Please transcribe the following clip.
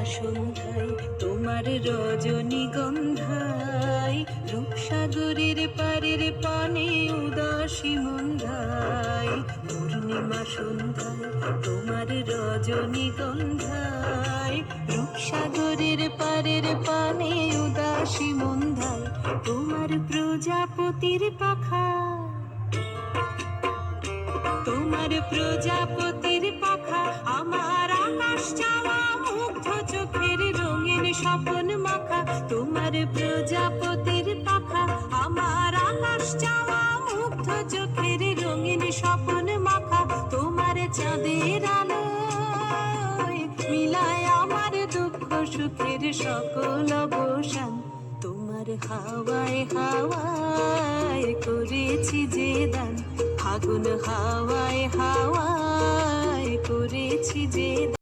সন্ধ্যায় তোমার রজনীগন্ধায় রূপসাগরের পারের পানে উদাসী মন্ধায় পূর্ণিমা সন্ধ্যায় তোমার রজনীগন্ধায় রূপসাগরের পারের পানে উদাসী মন্ধায় তোমার প্রজাপতির পাখা তোমার প্রজাপতির পাখা আমার আকাশ চাওয়া মুগ্ধ চোখের রঙিন স্বপন মাখা তোমার প্রজাপতির পাখা আমার আকাশ চাওয়া মুগ্ধ চোখের রঙিন স্বপন মাখা তোমার চাঁদের আলোয় মিলায় আমার দুঃখ সুখের সকল অবসান তোমার হাওয়ায় হাওয়ায় করেছি যে দান ফাগুন হাওয়ায় হাওয়ায় করেছি যে